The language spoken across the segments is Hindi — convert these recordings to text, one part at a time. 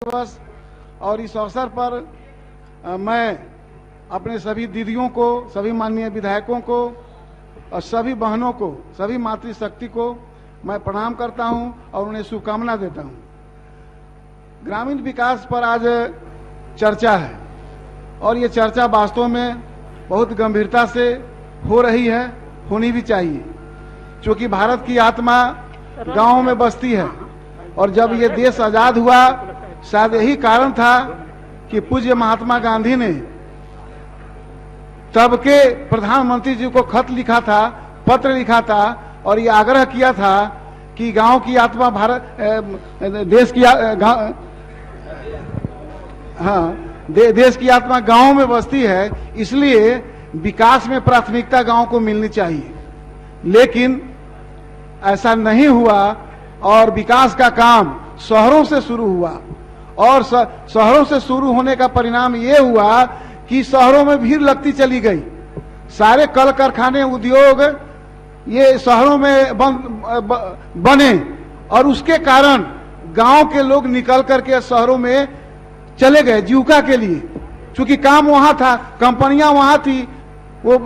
दिवस और इस अवसर पर मैं अपने सभी दीदियों को, सभी माननीय विधायकों को और सभी बहनों को, सभी मातृशक्ति को मैं प्रणाम करता हूं और उन्हें शुभकामना देता हूं। ग्रामीण विकास पर आज चर्चा है और ये चर्चा वास्तव में बहुत गंभीरता से हो रही है, होनी भी चाहिए, क्योंकि भारत की आत्मा गांवों में बसती है। और जब ये देश आजाद हुआ, शायद यही कारण था कि पूज्य महात्मा गांधी ने तब के प्रधानमंत्री जी को खत लिखा था, पत्र लिखा था और ये आग्रह किया था कि गांव की आत्मा देश की आत्मा गांव में बसती है, इसलिए विकास में प्राथमिकता गांव को मिलनी चाहिए। लेकिन ऐसा नहीं हुआ और विकास का काम शहरों से शुरू हुआ और शहरों से शुरू होने का परिणाम ये हुआ कि शहरों में भीड़ लगती चली गई। सारे कल कारखाने, उद्योग ये शहरों में बने और उसके कारण गांव के लोग निकल करके शहरों में चले गए जीविका के लिए, क्योंकि काम वहां था, कंपनियां वहां थी। वो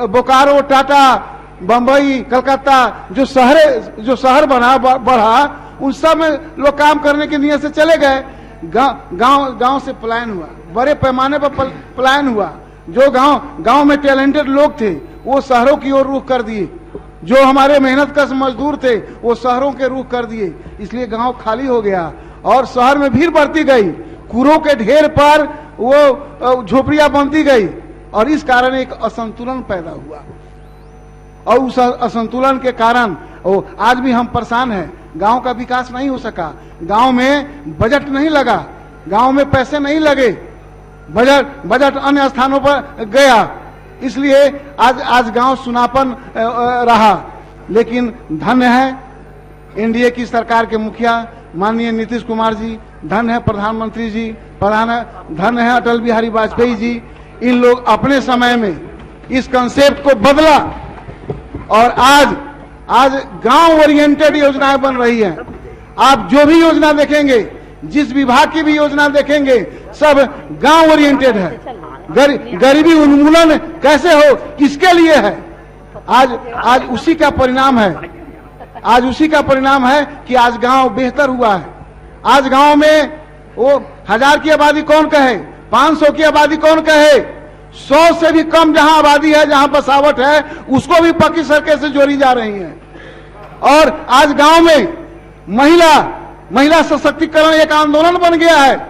बोकारो, टाटा, बंबई, कलकत्ता जो शहर बढ़ा उन सब में लोग काम करने की नियत से चले गए। गांव से पलायन हुआ, बड़े पैमाने पर पलायन हुआ। जो गांव में टैलेंटेड लोग थे वो शहरों की ओर रुख कर दिए, जो हमारे मेहनतकश मजदूर थे वो शहरों के रुख कर दिए। इसलिए गांव खाली हो गया और शहर में भीड़ बढ़ती गई, कूड़ों के ढेर पर वो झोपड़ियां बनती गई और इस कारण एक असंतुलन पैदा हुआ। और उस असंतुलन के कारण आज भी हम परेशान हैं। गांव का विकास नहीं हो सका, गांव में बजट नहीं लगा, गांव में पैसे नहीं लगे, बजट अन्य स्थानों पर गया, इसलिए आज गांव सुनापन रहा। लेकिन धन्य है एनडीए की सरकार के मुखिया माननीय नीतीश कुमार जी, धन्य है प्रधानमंत्री जी, धन्य है अटल बिहारी वाजपेयी जी। इन लोग अपने समय में इस कंसेप्ट को बदला और आज गांव ओरिएंटेड योजनाएं बन रही हैं। आप जो भी योजना देखेंगे, जिस विभाग की भी योजना देखेंगे, सब गांव ओरिएंटेड है। गरीबी उन्मूलन कैसे हो, किसके लिए है, आज उसी का परिणाम है। आज उसी का परिणाम है कि आज गांव बेहतर हुआ है। आज गांव में वो 1000 की आबादी कौन कहे, 500 की आबादी कौन कहे, 100 से भी कम जहां आबादी है, जहां बसावट है, उसको भी पक्की सड़कें से जोड़ी जा रही हैं। और आज गांव में महिला सशक्तिकरण एक आंदोलन बन गया है।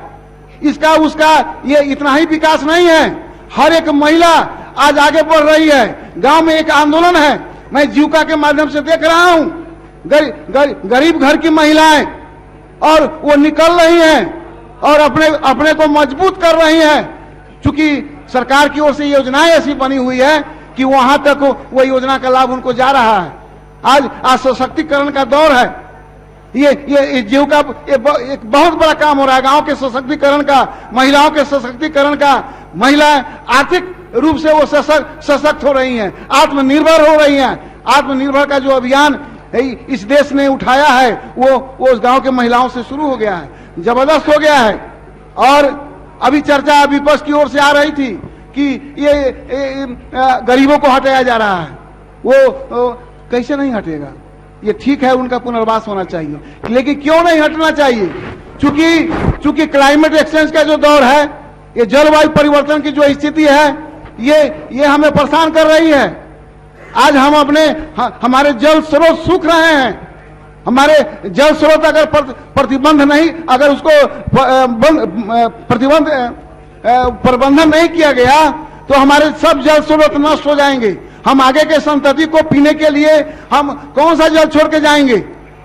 इसका उसका ये इतना ही विकास नहीं है, हर एक महिला आज आगे बढ़ रही है। गांव में एक आंदोलन है, मैं जीविका के माध्यम से देख रहा हूं, गरीब घर की महिलाएं और वो निकल रही हैं और अपने को मजबूत कर रही हैं, क्योंकि सरकार की ओर से योजनाएं ऐसी बनी हुई है कि वहां तक वो योजना का लाभ उनको जा रहा है। आज सशक्तिकरण का दौर है। ये जीविका एक बहुत बड़ा काम हो रहा है, गांव के सशक्तिकरण का, महिलाओं के सशक्तिकरण का। महिलाएं आर्थिक रूप से वो सशक्त हो रही हैं, आत्मनिर्भर हो रही हैं। आत्मनिर्भर का जो अभियान इस देश ने उठाया है वो उस गांव के महिलाओं से शुरू हो गया है, जबरदस्त हो गया है। और अभी चर्चा विपक्ष की ओर से आ रही थी कि ये गरीबों को हटाया जा रहा है। वो कैसे नहीं हटेगा? ये ठीक है, उनका पुनर्वास होना चाहिए, लेकिन क्यों नहीं हटना चाहिए? चूंकि क्लाइमेट एक्सचेंज का जो दौर है, ये जलवायु परिवर्तन की जो स्थिति है, ये हमें परेशान कर रही है। आज हम हमारे जल स्रोत सूख रहे हैं। हमारे जल स्रोत अगर प्रतिबंध नहीं, अगर उसको प्रबंधन नहीं किया गया तो हमारे सब जल स्रोत नष्ट हो जाएंगे। हम आगे के संतति को पीने के लिए हम कौन सा जल छोड़ के जाएंगे?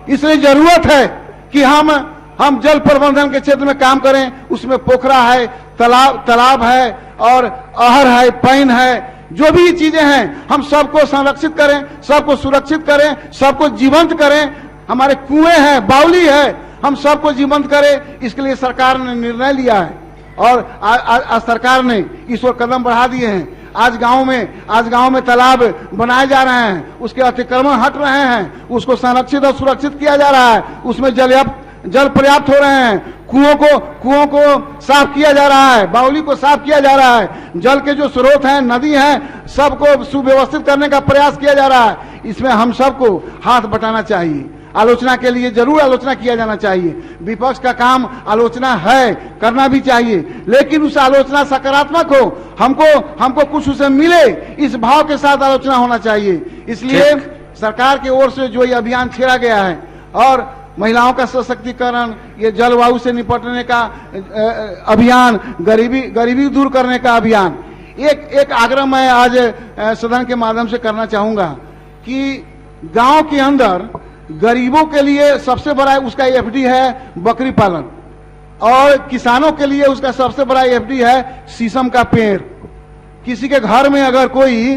इसलिए जरूरत है कि हम जल प्रबंधन के क्षेत्र में काम करें। उसमें पोखरा है, तालाब है और अहर है, पैन है, जो भी चीजें हैं, हम सबको संरक्षित करें, सबको सुरक्षित करें, सबको जीवंत करें। हमारे कुएं हैं, बावली है, हम सबको जीवंत करें। इसके लिए सरकार ने निर्णय लिया है और आज सरकार ने इस ओर कदम बढ़ा दिए हैं। आज गांव में तालाब बनाए जा रहे हैं, उसके अतिक्रमण हट रहे हैं, उसको संरक्षित और सुरक्षित किया जा रहा है, उसमें जल पर्याप्त हो रहे हैं, कुओं को साफ किया जा रहा है, बावली को साफ किया जा रहा है, जल के जो स्रोत हैं, नदी हैं, सबको सुव्यवस्थित करने का प्रयास किया जा रहा है। इसमें हम सबको हाथ बटाना चाहिए। आलोचना के लिए जरूर आलोचना किया जाना चाहिए। विपक्ष का काम आलोचना है, करना भी चाहिए, लेकिन उस आलोचना सकारात्मक हो, हमको कुछ उसे मिले, इस भाव के साथ आलोचना होना चाहिए। इसलिए सरकार की ओर से जो ये अभियान छेड़ा गया है और महिलाओं का सशक्तिकरण, ये जलवायु से निपटने का अभियान, गरीबी दूर करने का अभियान, एक आग्रह मैं आज सदन के माध्यम से करना चाहूंगा कि गांव के अंदर गरीबों के लिए सबसे बड़ा उसका एफडी है बकरी पालन, और किसानों के लिए उसका सबसे बड़ा एफडी है शीशम का पेड़। किसी के घर में अगर कोई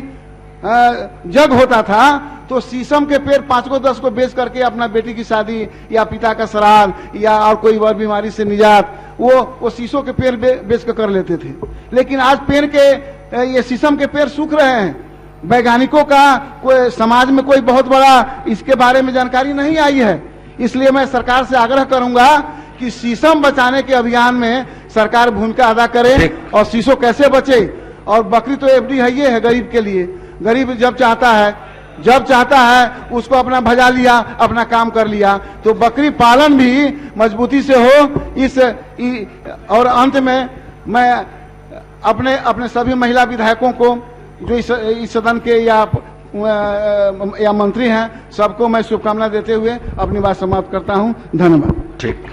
जग होता था तो शीशम के पेड़ 5 को 10 को बेच करके अपना बेटी की शादी या पिता का श्राद्ध या और कोई और बीमारी से निजात वो शीशों के पेड़ बेच कर लेते थे। लेकिन आज पेड़ के ये शीशम के पेड़ सूख रहे हैं। वैज्ञानिकों का कोई समाज में कोई बहुत बड़ा इसके बारे में जानकारी नहीं आई है। इसलिए मैं सरकार से आग्रह करूंगा कि शीशम बचाने के अभियान में सरकार भूमिका अदा करे और शीशो कैसे बचे। और बकरी तो एफडी है, ये है गरीब के लिए। गरीब जब चाहता है उसको अपना भजा लिया, अपना काम कर लिया। तो बकरी पालन भी मजबूती से हो। और अंत में मैं अपने सभी महिला विधायकों को जो इस सदन के या मंत्री हैं, सबको मैं शुभकामना देते हुए अपनी बात समाप्त करता हूं। धन्यवाद। ठीक।